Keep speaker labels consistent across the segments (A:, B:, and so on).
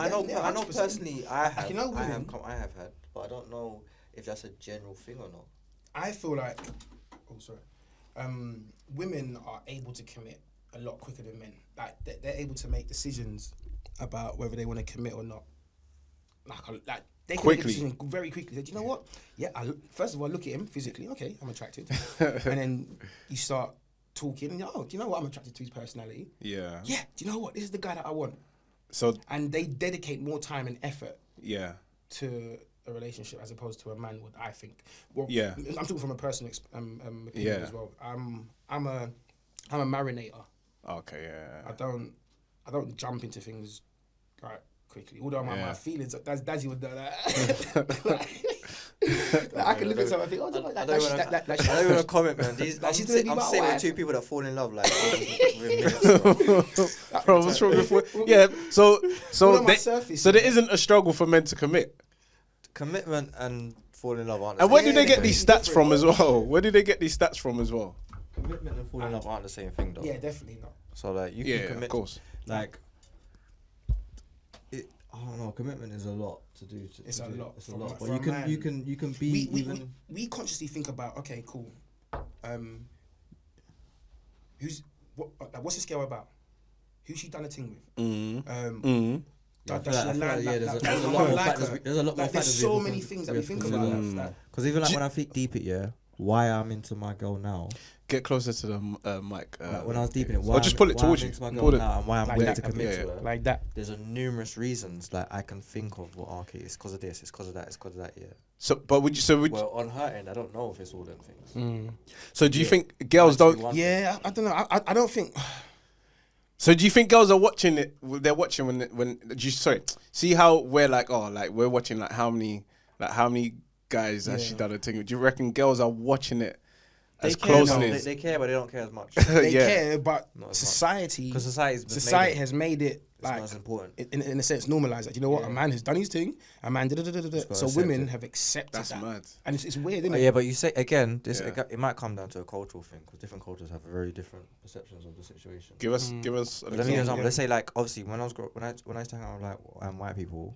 A: I know
B: 100%.
A: personally
B: You know, women.
A: I have had, but I don't know if that's a general thing or not.
B: I feel like, women are able to commit a lot quicker than men. Like they're able to make decisions about whether they want to commit or not. Like they can make a decision very quickly. Say, do you know what? Yeah, first of all, look at him physically. Okay, I'm attracted, and then you start talking, and do you know what? I'm attracted to his personality.
C: Yeah.
B: Yeah. Do you know what? This is the guy that I want.
C: So.
B: And they dedicate more time and effort.
C: Yeah.
B: To a relationship as opposed to a man would, I think. Well,
C: yeah.
B: I'm talking from a personal opinion as well. I'm a marinator.
C: Okay, yeah.
B: I don't jump into things like quickly. Although my feelings, Dazzy would do that. I can look at someone and think,
A: I don't want to comment, man. I'm sitting with two people that fall in love like within minutes,
C: bro. What's wrong with yeah? So there isn't a struggle for men to commit.
A: Commitment and fall in love aren't.
C: And where do they get these stats from as well? Where do they get these stats from as well?
A: Commitment and fall in love aren't the same thing, though.
B: Yeah, definitely not.
A: So like you can commit,
C: of course.
A: Like I don't know. Commitment is a lot to do.
B: It's a lot.
A: But you can be even.
B: We consciously think about, okay, cool. What's this girl about? Who's she done a thing with? There's
A: a lot more factors.
B: There's so many things that we think about.
A: Because even like when I think deep it, why I'm into my girl now.
C: Get closer to the mic.
A: When I was deep in it, why
C: just pull it towards you.
A: My girl now and why I'm willing to commit to her.
B: Like that.
A: There's a numerous reasons like I can think of. Well, okay, it's because of this, it's because of that, it's because of that. Yeah.
C: So, but would you?
A: Well, on her end, I don't know if it's all them things.
C: So, do you think girls don't?
B: Yeah, I don't know. I don't think.
C: So do you think girls are watching it? They're watching when see how we're like, we're watching like how many guys actually done a thing. Do you reckon girls are watching it as closely?
A: They care, but they don't care as much.
B: They care, but society has made it like
A: as important.
B: In a sense, normalized. Like, you know what? A man has done his thing. A man So women have accepted that.
C: That's mad.
B: And it's weird, isn't it?
A: Yeah, but you say again, it might come down to a cultural thing because different cultures have very different perceptions of the situation.
C: Give us. An
A: example. Let's say like obviously when I used to hang out with like white people.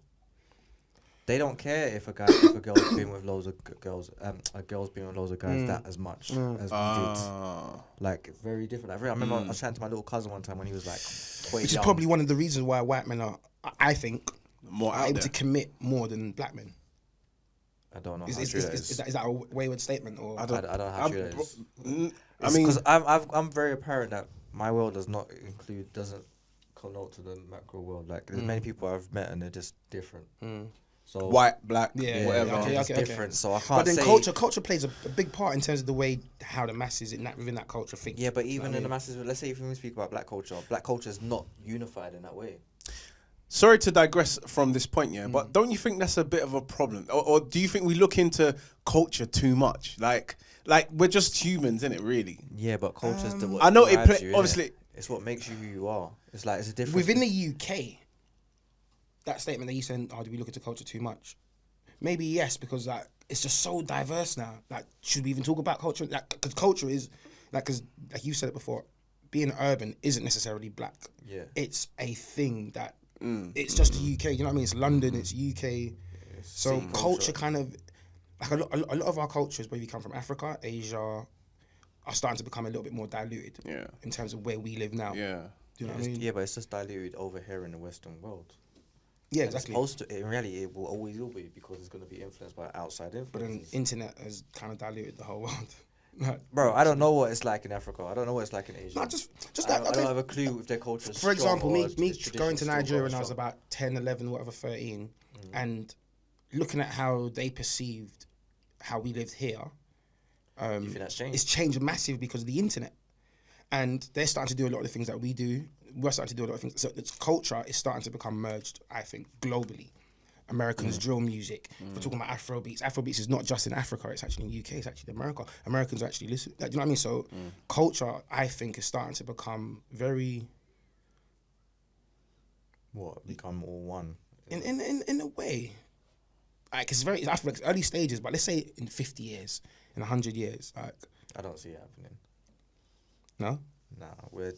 A: They don't care if a girl's been with loads of girls, a girl's been with loads of guys that as much as we did. Like very different. I remember I was chatting to my little cousin one time when he was like,
B: which is probably one of the reasons why white men are, I think,
C: more
B: able to commit more than black men.
A: I don't know.
B: Is that a wayward statement or?
A: I don't know how true that is.
C: I mean,
A: because I'm very apparent that my world doesn't connote to the macro world. Like there's many people I've met and they're just different. So
C: white, black, whatever.
A: It's different. So I can't say.
B: But then culture plays a big part in terms of the way how the masses within that culture think.
A: Yeah, but even in the masses, let's say if we speak about black culture is not unified in that way.
C: Sorry to digress from this point, but don't you think that's a bit of a problem? Or do you think we look into culture too much? Like we're just humans, innit, really?
A: Yeah, but culture's the
C: I know obviously.
A: It's what makes you who you are. It's like, it's a difference.
B: Within the UK, that statement that you said, do we look into culture too much? Maybe yes, because like it's just so diverse now. Like, should we even talk about culture? Like, because culture is, because like you said it before, being urban isn't necessarily black.
A: Yeah.
B: It's a thing that, it's just the UK, you know what I mean? It's London, it's UK. Yeah, so culture kind of, like a lot of our cultures, whether you come from Africa, Asia, are starting to become a little bit more diluted.
C: Yeah.
B: In terms of where we live now.
C: Yeah.
B: Do you know what I mean?
A: Yeah, but it's just diluted over here in the Western world.
B: Yeah, exactly.
A: In reality, it will always be because it's going to be influenced by outside influences.
B: But then internet has kind of diluted the whole world.
A: Bro, I don't know what it's like in Africa. I don't know what it's like in Asia.
B: No, just
A: I don't have a clue if their culture is
B: for example,
A: me
B: going to Nigeria when I was about 10, 11, whatever, 13, and looking at how they perceived how we lived here,
A: you think that's changed?
B: It's changed massive because of the internet. And they're starting to do a lot of the things that we do. We're starting to do a lot of things. So its culture is starting to become merged, I think, globally. Americans drill music. We're talking about Afrobeats. Afrobeats is not just in Africa. It's actually in the UK. It's actually in America. Americans actually listen. Like, you know what I mean? So culture, I think, is starting to become very...
A: What? Become all one?
B: In a way. Like, it's very... I feel like it's early stages, but let's say in 50 years, in 100 years. Like,
A: I don't see it happening.
B: No?
A: Nah,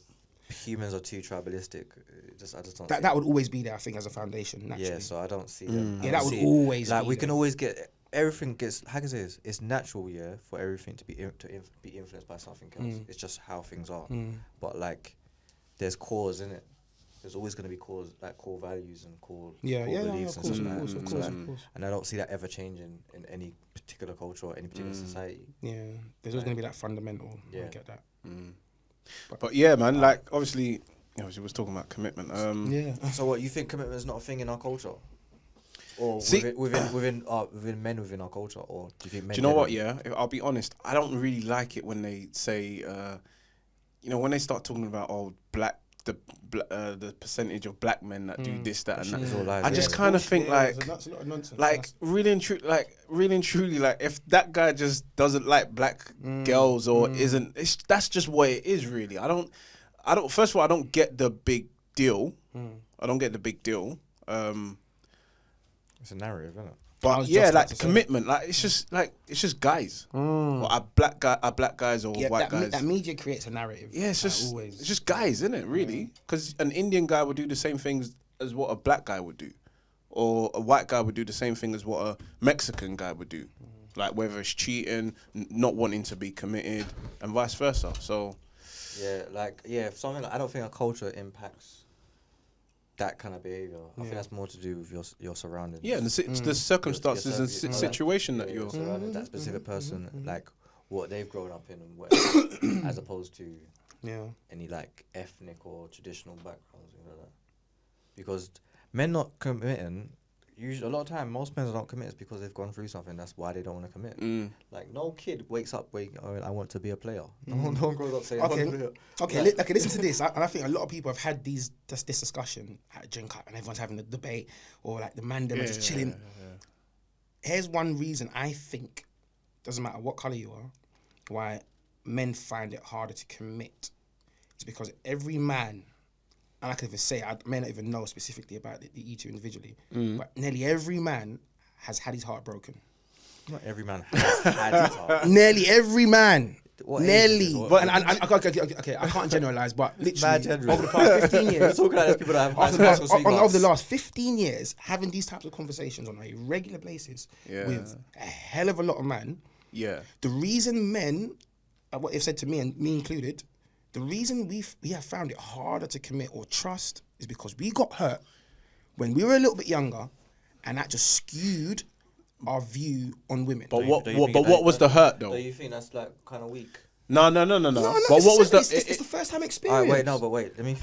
A: humans are too tribalistic. I just don't.
B: That would always be there, I think, as a foundation. Naturally.
A: Yeah, so I don't see them.
B: Yeah, that would always
A: like
B: be
A: we
B: there.
A: can always get everything gets. How can I say this? It's natural, yeah, for everything to be be influenced by something else. It's just how things are. But like, there's cause in it. There's always going to be core values and core beliefs and stuff like that.
B: Of course.
A: And I don't see that ever changing in any particular culture or any particular society.
B: Yeah, there's always going to be that fundamental.
A: Yeah.
B: I get that.
C: But yeah, man, like obviously we was talking about commitment.
B: Yeah.
A: So what, you think commitment is not a thing in our culture? Or
C: See-
A: within men within our culture? Or do you think men
C: Do you know what?
A: generally-
C: Yeah, I'll be honest. I don't really like it when they say, when they start talking about the percentage of black men that do this, that, and that.
A: It's all lies,
C: I just
A: yeah.
C: kind of think
B: That's a lot of nonsense.
C: like really and truly, like if that guy just doesn't like black girls or isn't, that's just what it is. Really, I don't. First of all, I don't get the big deal. I don't get the big deal.
A: It's a narrative, isn't it?
B: I
C: But
B: was
C: yeah,
B: just about
C: like
B: to say.
C: commitment, like it's just guys. Or are black guys or white guys.
B: That media creates a narrative.
C: Yeah, it's just
B: always.
C: it's just guys, isn't it? Really, because an Indian guy would do the same things as what a black guy would do, or a white guy would do the same thing as what a Mexican guy would do, like whether it's cheating, not wanting to be committed, and vice versa. So
A: something I don't think a culture impacts that kind of behavior. I think that's more to do with your surroundings.
C: yeah, and the circumstances and situation that
A: you're
C: you're.
A: surrounded, that specific person, like what they've grown up in, and what, as opposed to any like ethnic or traditional backgrounds, things like that. Because men not committing, usually a lot of time, most men don't commit is because they've gone through something. That's why they don't want to commit. Like no kid wakes up, I want to be a player. No one grows up saying, I want to be a player.
B: Okay, listen to this. And I think a lot of people have had this discussion at a drink up, and everyone's having a debate, or like the man them are just chilling. Here's one reason I think, doesn't matter what colour you are, why men find it harder to commit. It's because every man, and I can even say, I may not even know specifically about you two individually, but nearly every man has had his heart broken.
A: Not every man has had his heart.
B: Nearly every man.
A: What age
B: Nearly.
A: is this?
B: But okay, I can't generalize, but literally
A: general.
B: over the past 15
A: We're
B: years,
A: talking like there's people that have
B: over
A: over
B: the last 15 years, having these types of conversations on a regular basis with a hell of a lot of men.
C: Yeah.
B: The reason men, what they've said to me, and me included, the reason we have found it harder to commit or trust is because we got hurt when we were a little bit younger, and that just skewed our view on women.
C: But what was the hurt though?
A: Do you think that's like kind of weak?
C: No.
B: No,
C: But what was the?
B: It's the first time experience.
A: Wait. Let me.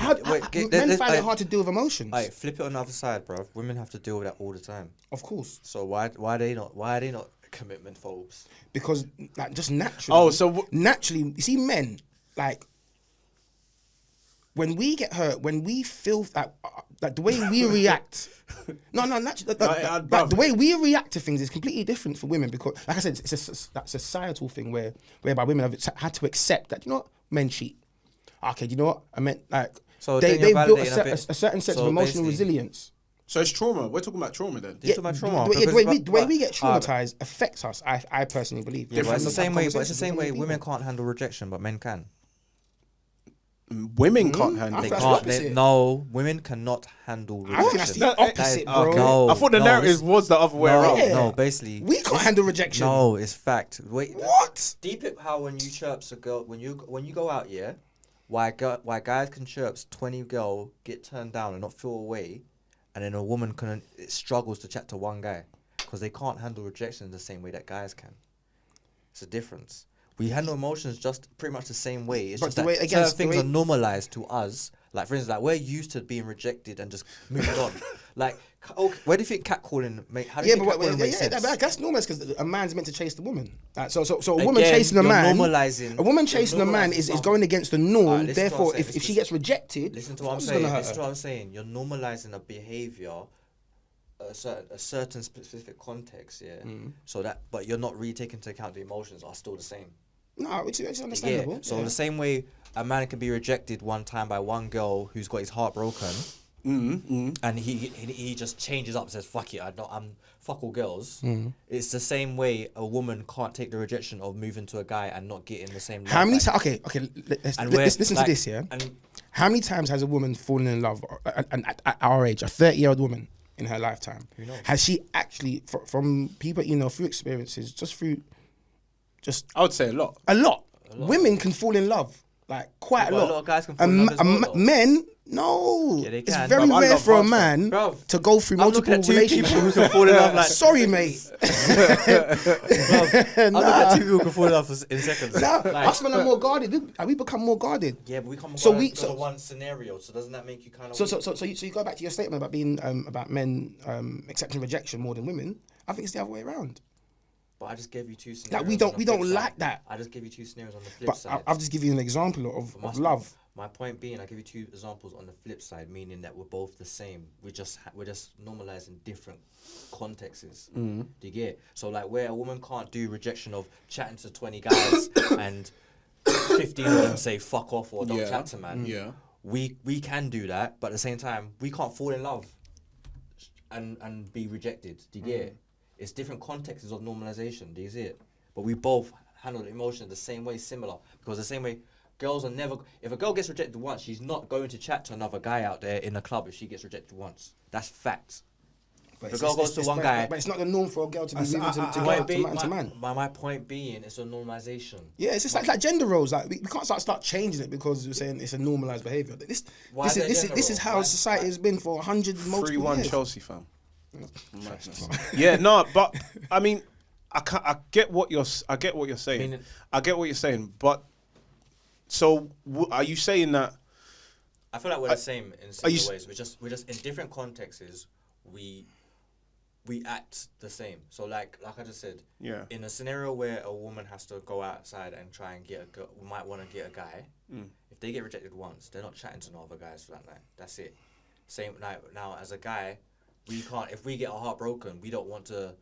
B: Men find it hard to deal with emotions.
A: Alright, flip it on the other side, bro. Women have to deal with that all the time.
B: Of course,
A: So why are they not commitment phobes?
B: because like just naturally.
C: Oh, so
B: naturally, you see, men like when we get hurt, when we feel like the way we react. Naturally, the way we react to things is completely different for women because, like I said, it's that societal thing whereby women have had to accept that, you know what, men cheat. Okay, you know what, I meant like
A: So
B: they've
A: then you're
B: built
A: validating
B: a certain sense
A: So
B: of emotional
A: basically-
B: resilience.
C: So it's trauma. We're talking about trauma then.
A: You're talking about trauma.
B: The way we get traumatized affects us. I personally believe.
A: Yeah, but it's the same way. But it's the
B: Conversations
A: same
B: with
A: way.
B: other
A: Women
B: people.
A: can't handle rejection, but men can.
C: Women can't handle.
B: I
A: They
B: think that's
A: can't.
B: the opposite.
A: No, women cannot handle
B: I think that's
A: rejection.
B: the opposite, bro.
A: No.
C: I thought the narrative was the other way around.
B: Yeah.
A: No, basically.
B: We can't handle rejection.
A: No, it's fact. Wait.
B: What?
A: Deep it how when you chirps a girl when you go out, yeah, why guys can chirps 20 girl get turned down and not feel away, and then a woman struggles to chat to one guy because they can't handle rejection the same way that guys can. It's a difference. We handle emotions just pretty much the same way. It's
B: But
A: just
B: the
A: that
B: way- again,
A: certain
B: the
A: things
B: way-
A: are normalized to us. Like for instance, like we're used to being rejected and just moving on. Like, okay, where do you think catcalling make? How do you think catcalling makes sense?
B: That's normal because a man's meant to chase the woman. So a woman chasing a
A: you're
B: man,
A: normalising-
B: a woman
A: you're
B: chasing a man
A: normalising
B: is
A: something.
B: going against the norm.
A: Alright, listen to what
B: Therefore,
A: I'm
B: if
A: saying.
B: she gets rejected,
A: Listen to what I'm
B: it's
A: saying.
B: gonna hurt
A: Listen to
B: her.
A: what I'm saying. You're normalizing a behavior, a certain specific context, yeah. So that, but you're not really taking into account the emotions are still the same.
B: No, it's understandable.
A: Yeah. So the same way a man can be rejected one time by one girl who's got his heart broken, and he just changes up, says fuck it, I'm fuck all girls. It's the same way a woman can't take the rejection of moving to a guy and not getting the same.
B: How many
A: times?
B: times? Okay. Listen to this. Yeah.
A: And
B: How many times has a woman fallen in love, and at our age, a 30-year-old woman in her lifetime, has she actually, from people through experiences,
C: I would say a lot.
B: a lot. Women can fall in love, like quite a
A: but
B: lot.
A: a lot of guys can fall in love as well, though.
B: Men, no.
A: Yeah, they
B: it's
A: can.
B: very
C: Bruv, I
B: rare
C: love
B: for a
C: hearts,
B: man
A: bruv.
B: to go through
A: I'm
B: multiple
A: looking at two people who
B: relationships.
A: can fall in love like.
B: Sorry, mate.
A: I'm looking at two people who can fall in love in seconds.
B: Nah,
A: Like,
B: us men are more guarded. We become more guarded.
A: yeah, but we come
B: So
A: because of one scenario. So doesn't that make you kind of?
B: So you go back to your statement about being about men accepting rejection more than women. I think it's the other way around.
A: But I just gave you two scenarios.
B: Like we
A: on
B: don't
A: the
B: we
A: flip
B: don't
A: side.
B: like that.
A: I just gave you two scenarios on the flip
B: But
A: side.
B: I'll just give you an example of love.
A: My point being, I give you two examples on the flip side, meaning that we're both the same. We're just normalizing different contexts. Do you get it? So like where a woman can't do rejection of chatting to 20 guys and 15 of them say fuck off or don't chat to man.
C: Yeah.
A: We can do that, but at the same time we can't fall in love and be rejected. Do you get it? It's different contexts of normalization. Do you see it? But we both handle emotion the same way, similar, because the same way. Girls are never. If a girl gets rejected once, she's not going to chat to another guy out there in the club if she gets rejected once. That's fact.
B: But
A: If a girl goes to one guy,
B: but it's not the norm for a girl to be moving to man.
A: My point being, it's a normalization.
B: Yeah, it's just like gender roles. Like we can't start changing it because we're saying it's a normalized behavior. This is how society has been for 100 multiple
C: 3-1
B: years.
C: Chelsea, fam. Madness. Yeah, no, but I mean, I get what you're saying. I get what you're saying, but so are you saying that?
A: I feel like we're the same in similar ways. We're just in different contexts. We act the same. So like I just said,
C: Yeah.
A: in a scenario where a woman has to go outside and try and get a girl, we might want to get a guy. If they get rejected once, they're not chatting to no other guys for that night. That's it. Same night now as a guy, we can't. If we get our heart broken, we don't want to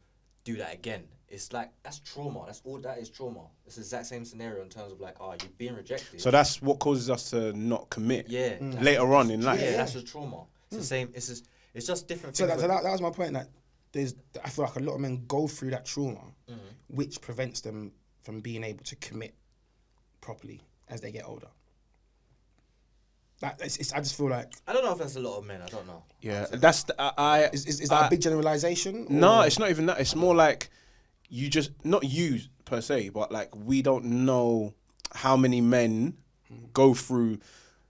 A: do that again. It's like that's trauma. That's all that is trauma. It's the exact same scenario in terms of like, you're being rejected.
C: So that's what causes us to not commit.
A: Yeah.
C: Later on in life.
A: Yeah, that's just trauma. It's the same. It's just different.
B: So
A: things
B: that was my point. That I feel like a lot of men go through that trauma, which prevents them from being able to commit properly as they get older. I just feel like
A: I don't know if that's a lot of men. I don't know.
C: Yeah, that's
B: is that a big generalization?
C: No, it's not even that. It's more like you just not you per se, but like we don't know how many men go through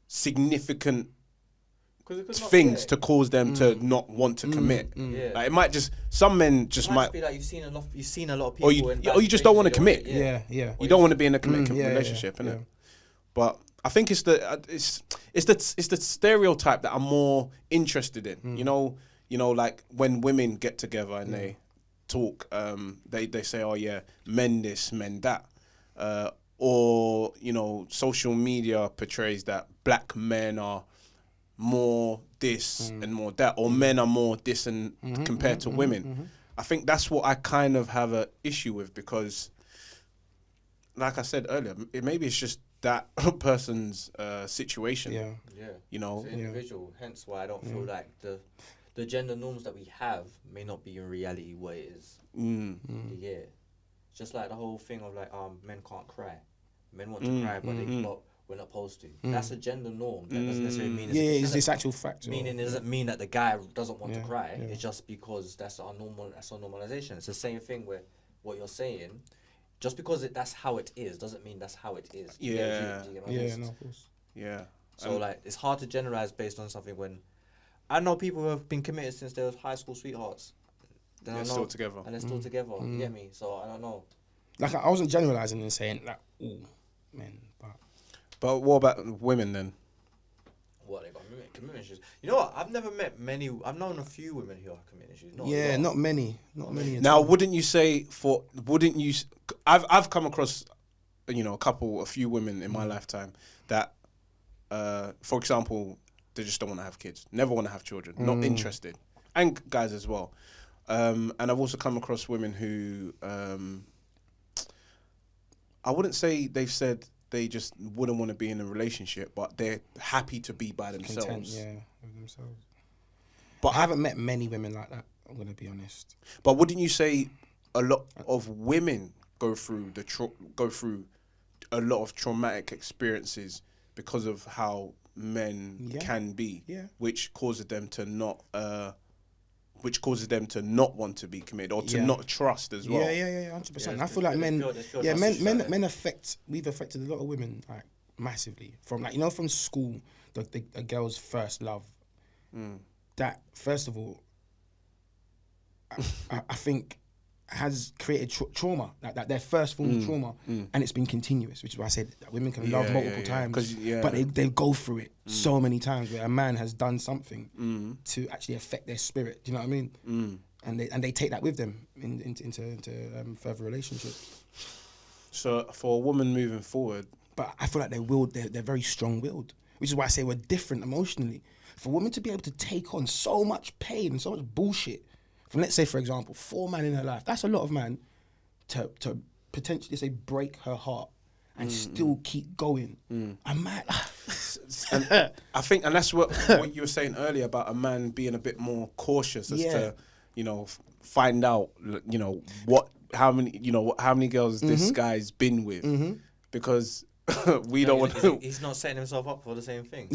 C: significant things to cause them to not want to commit.
A: Yeah.
C: Like it might just some men just might
A: be like you've seen a lot of people.
C: or you just don't want to commit.
B: Yeah.
C: You don't want to be in a committed relationship, innit? But I think it's the stereotype that I'm more interested in. You know, like when women get together and they talk, they say, oh yeah, men this, men that, or social media portrays that black men are more this and more that, or men are more this and compared to women. I think that's what I kind of have an issue with because, like I said earlier, maybe it's just that person's situation.
B: Yeah.
A: It's an individual. Hence why I don't feel like the gender norms that we have may not be in reality what it is. Yeah. It's just like the whole thing of like men can't cry. Men want to cry, but we're not supposed to. That's a gender norm. That doesn't necessarily mean
B: it's this actual fact.
A: Meaning it doesn't mean that the guy doesn't want to cry. It's just because that's our normalization. It's the same thing where what you're saying. Just because that's how it is doesn't mean that's how it is. Do you get my gist?
B: No, of course.
C: Yeah.
A: So like, it's hard to generalize based on something when I know people who have been committed since they were high school sweethearts.
C: They're still together.
A: And they're still together. You get me? So I don't know.
B: Like I wasn't generalizing and saying like, ooh, men,
C: but what about women then?
B: What,
A: they got commitment issues? You know what? I've never met many. I've known a few women who have commitment issues.
B: Not many.
C: Now, wouldn't you say I've come across, a few women in my lifetime that, for example, they just don't want to have kids, never want to have children, not interested, and guys as well. And I've also come across women who, I wouldn't say they've said they just wouldn't want to be in a relationship, but they're happy to be by themselves.
B: Content, with themselves. But I haven't met many women like that. I'm gonna be honest.
C: But wouldn't you say a lot of women go through a lot of traumatic experiences because of how men can be, which causes them to not want to be committed or to not trust as well.
B: Yeah, 100%. I feel like men, we've affected a lot of women like massively from like from school, the girl's first love. That first of all, I think has created trauma, like their first form of trauma, and it's been continuous, which is why I said that women can love multiple times, but they go through it so many times where a man has done something to actually affect their spirit. Do you know what I mean? And they take that with them into further relationships.
C: So for a woman moving forward,
B: but I feel like they're very strong-willed, which is why I say we're different emotionally. For women to be able to take on so much pain and so much bullshit from, let's say, for example, 4 men in her life, that's a lot of man to potentially, say, break her heart and still keep going. I'm mad.
C: And I think, and that's what you were saying earlier about a man being a bit more cautious as to, find out, how many girls this guy's been with, because we don't want to.
A: He's not setting himself up for the same thing.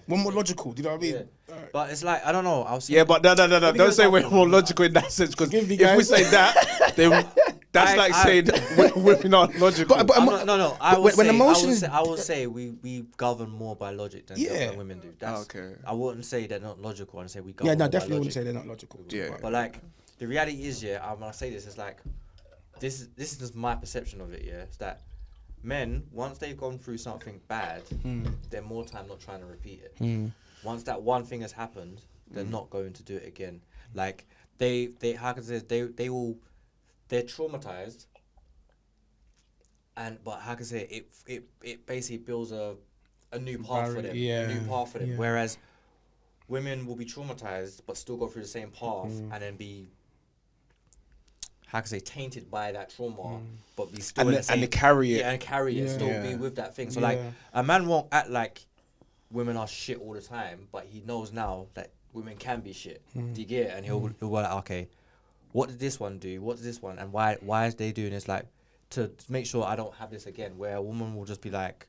B: One more logical. Do you know what I mean?
A: But it's like, I don't know.
C: But no. Don't say we're more logical in that sense, because if we say that, then that's saying women aren't logical.
A: No. I will say we govern more by logic than women do. That's,
C: okay.
A: I wouldn't say they're not logical. I'd say we govern.
B: Definitely wouldn't say they're not logical.
A: Yeah. But like the reality is, when I say this, it's like this is just my perception of it. It's that men, once they've gone through something bad, they're more time not trying to repeat it. Once that one thing has happened, they're not going to do it again. Like they're traumatized, but how can I say it basically builds a new path for them. A new path for them. Whereas women will be traumatized but still go through the same path and then be, how can I say, tainted by that trauma, but be still
C: and carry it.
A: And carry it, still be with that thing. So like a man won't act like women are shit all the time, but he knows now that women can be shit. Do you get it? And he'll be like, okay, what did this one do? What did this one? And why is they doing this? Like to make sure I don't have this again, where a woman will just be like,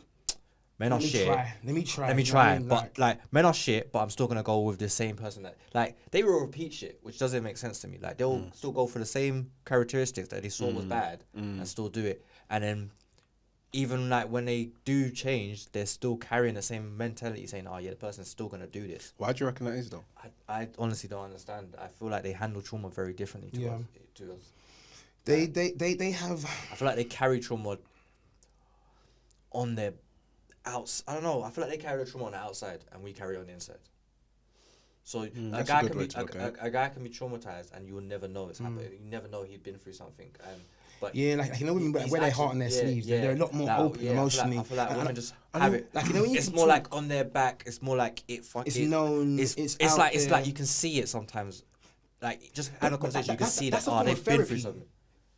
A: men are shit.
B: Let me try.
A: But like men are shit, but I'm still gonna go with the same person that, like, they will repeat shit, which doesn't make sense to me. Like they'll still go for the same characteristics that they saw was bad and still do it. And then even like when they do change, they're still carrying the same mentality, saying, "Oh yeah, the person's still gonna do this."
C: Why do you reckon that is though?
A: I honestly don't understand. I feel like they handle trauma very differently to us.
B: They have.
A: I feel like they carry trauma on their I don't know. I feel like they carry the trauma on the outside and we carry it on the inside. So a guy can be traumatized and you will never know it's happening. You never know he'd been through something. Like women wear their heart on their sleeves. They're a lot more open emotionally. I feel like women just have it. Like it's more like on their back. It's more like it's known. It's like you can see it sometimes. Like just having a conversation, you can see that they've been through something.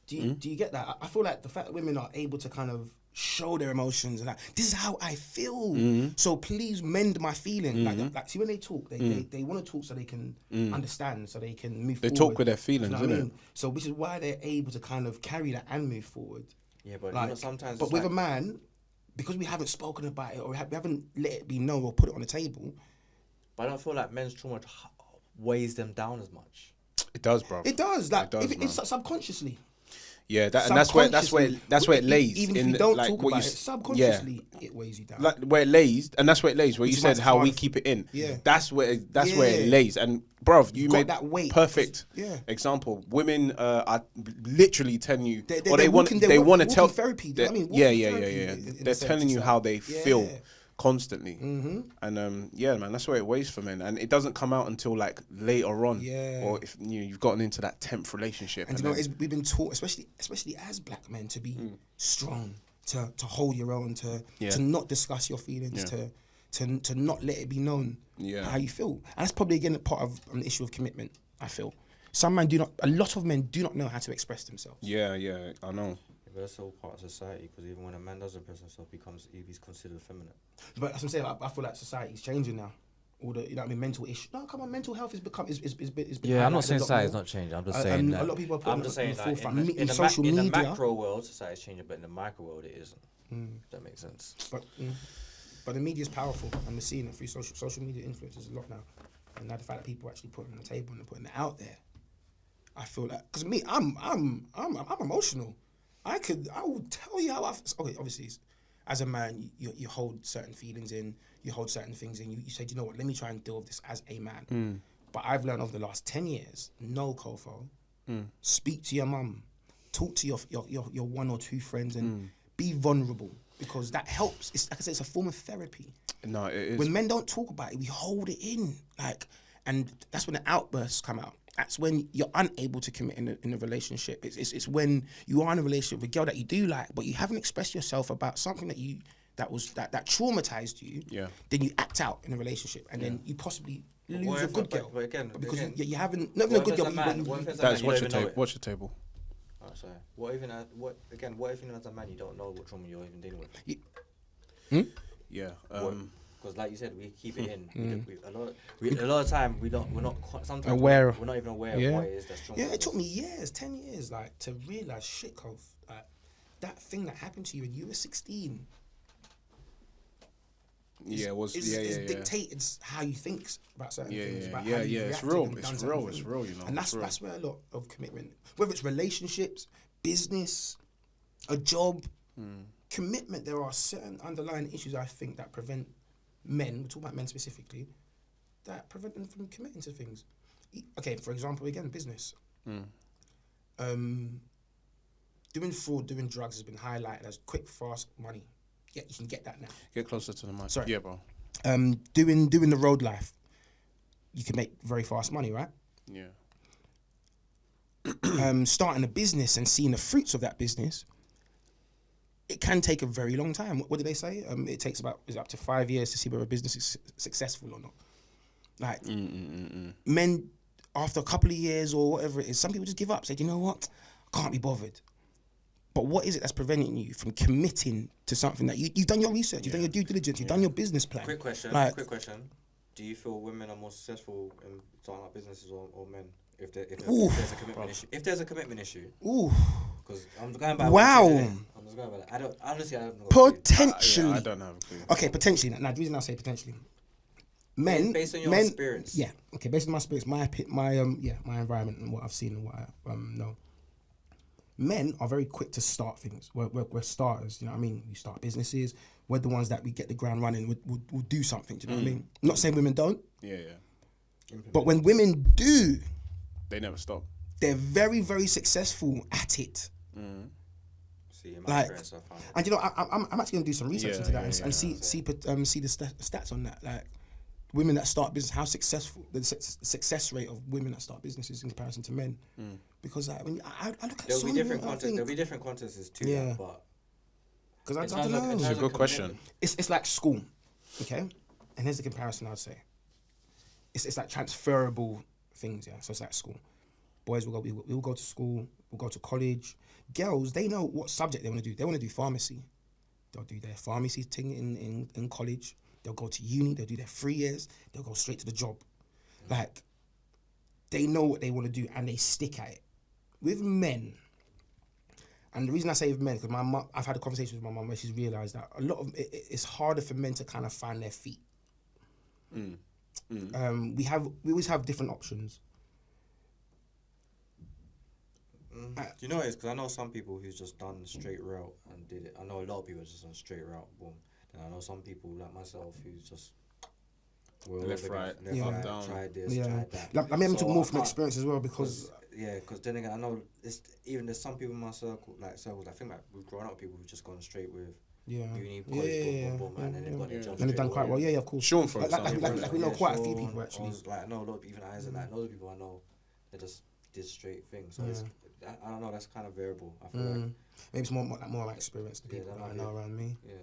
B: Do you get that? I feel like the fact that women are able to kind of show their emotions and this is how I feel. So please mend my feeling. Like see when they talk, they want to talk so they can understand, so they can move forward.
C: They talk with their feelings,
B: you know what I mean? So which is why they're able to kind of carry that and move forward.
A: Yeah, but sometimes.
B: But with a man, because we haven't spoken about it or we haven't let it be known or put it on the table.
A: But I don't feel like men's trauma weighs them down as much.
C: It does, bro.
B: It does. Like it's subconsciously.
C: Yeah, and that's where it lays.
B: Even if you don't talk about it, subconsciously it weighs you down.
C: Like where it lays, and that's where it lays. Where you said how we keep it in.
B: Yeah,
C: that's where it lays. And bruv, you made
B: that weight.
C: Perfect example. Women are literally telling you, they want to tell
B: therapy.
C: They're telling you how they feel constantly, and man, that's where it weighs for men, and it doesn't come out until like later on, or if you've gotten into that 10th relationship.
B: And we've been taught, especially as black men, to be strong, to hold your own, to not discuss your feelings, to not let it be known how you feel. And that's probably again part of an issue of commitment. I feel a lot of men do not know how to express themselves.
C: Yeah, I know.
A: But that's all part of society, because even when a man doesn't express himself, he's considered feminine.
B: But as I'm saying, I feel like society's changing now. all the, you know what I mean, mental issues. No, come on, mental health has become is been
A: Yeah, I'm not
B: highlighted
A: saying
B: a lot
A: society's
B: more.
A: not changing. I'm just saying
B: A
A: that.
B: lot of people are putting
A: I'm
B: it
A: just
B: on the
A: saying like
B: forefront. In
A: in
B: social
A: in the
B: media,
A: macro world, society's changing, but in the micro world, it isn't. If that makes sense.
B: but the media is powerful, and we're seeing it through social media influences a lot now. And now the fact that people are actually putting it on the table and putting it out there, I feel that because me, I'm emotional. I will tell you how I. Okay, obviously, as a man, you hold certain feelings in, you hold certain things in. You say, do you know what? Let me try and deal with this as a man. But I've learned over the last 10 years, no Kofo, speak to your mum, talk to your one or two friends, and be vulnerable, because that helps. It's like I said, it's a form of therapy.
C: No, it is.
B: When men don't talk about it, we hold it in, and that's when the outbursts come out. That's when you're unable to commit in a relationship. It's when you are in a relationship with a girl that you do like, but you haven't expressed yourself about something that traumatized you.
C: Yeah.
B: Then you act out in a relationship, and then you possibly lose
A: what
B: a
A: if-
B: good
A: but-
B: girl.
A: but again-
B: because
A: again,
B: you haven't, not even a
A: What
B: good
A: if
B: girl.
A: it's a
B: but
A: man?
B: you-
A: What if it's a
C: That's
A: man,
C: watch
A: you
C: your
A: don't even know
C: tape.
A: it?
C: Watch your table.
A: Oh, sorry. What even as a man you don't know what trauma you're even dealing with?
C: Yeah.
A: Because like you said, we keep it in. A lot of time we're not sometimes
B: Aware.
A: We're not even aware
B: Yeah.
A: of what it is that's trauma.
B: Yeah, it took me years, 10 years, like, to realize, shit, Kof, that thing that happened to you when you were 16.
C: Yeah, it was.
B: It's
C: Yeah.
B: dictated how you think about certain things. About how
C: Yeah.
B: you
C: It's
B: reacted
C: real.
B: and done
C: It's
B: certain
C: real. It's
B: things.
C: real. You know.
B: And that's where a lot of commitment, whether it's relationships, business, a job, commitment. There are certain underlying issues I think that prevent men. We're talking about men specifically, that prevent them from committing to things. Okay, for example, again, business. Doing fraud, doing drugs has been highlighted as quick, fast money. Yeah, you can get that now.
C: Get closer to the mic.
B: Sorry.
C: Yeah, bro.
B: Doing the road life, you can make very fast money, right?
C: Yeah.
B: Starting a business and seeing the fruits of that business, it can take a very long time. What did they say? It takes up to 5 years to see whether a business is successful or not. Like, men, after a couple of years or whatever it is, some people just give up, say, you know what, I can't be bothered. But what is it that's preventing you from committing to something that you've done your research, you've done your due diligence, you've done your business plan?
A: Quick question. Quick question. Do you feel women are more successful in starting up businesses or men? If there's a commitment issue. If there's a commitment issue.
B: Ooh.
A: Because I'm going by.
B: Wow.
A: I'm just going by that. I don't know.
B: Potentially.
C: I don't have a clue.
B: Okay, potentially. Now, the reason I say potentially, men,
A: Based on your experience.
B: Yeah. Okay, based on my experience, my environment and what I've seen and what I know. Men are very quick to start things. We're starters. You know what I mean? We start businesses. We're the ones that we get the ground running. We'll do something. Do you know what I mean? I'm not saying women don't.
C: Yeah.
B: But when women do,
C: They never stop.
B: they're very, very successful at it.
A: See, in my experience, I found it.
B: And you know, I'm actually gonna do some research into that and see the stats on that. Like, women that start business, how successful the success rate of women that start businesses in comparison to men. Because I look at
A: There'll
B: so
A: be
B: many
A: different
B: women, I
A: contexts.
B: think,
A: There'll be different contexts to
B: Yeah.
A: that, but
B: because I
A: in
B: don't
A: terms of- in
B: know.
A: terms
C: It's a
A: of
C: good question.
A: commitment,
B: It's like school, okay? And here's the comparison I'd say. It's like transferable things, yeah. So it's like school. Boys we'll go to school, we'll go to college. Girls, they know what subject they want to do. They want to do pharmacy. They'll do their pharmacy thing in college. They'll go to uni, they'll do their 3 years, they'll go straight to the job. Like, they know what they want to do and they stick at it. With men, and the reason I say with men, because my mum, I've had a conversation with my mum where she's realised that a lot of it's harder for men to kind of find their feet. We always have different options.
A: Do you know what it is? Because I know some people who's just done the straight route and did it. I know a lot of people just on straight route, boom. Then I know some people like myself who's just
C: Left, right,
A: left,
C: down.
A: tried this,
B: Yeah,
A: tried that.
B: like, I mean, I'm
A: So
B: talking more
A: I
B: from
A: can't-
B: experience as well because
A: Because then again, I know there's some people in my circles. I think like we've grown up with people who've just gone straight with uni, college, boom, and then they've got their jobs.
B: and they've done
A: straight
B: quite
A: away.
B: well. Yeah, of course.
C: Sean, for
B: Like
C: example.
B: we know quite a few
A: Sean,
B: people actually.
A: I know a lot of people, even Isaac, like loads of people I know, they just did straight things. So I don't know, that's kind of variable. I feel like
B: Maybe it's more my experience, the
A: Yeah,
B: people
A: that
B: that I
A: might
B: know
A: be-
B: around me.
A: yeah.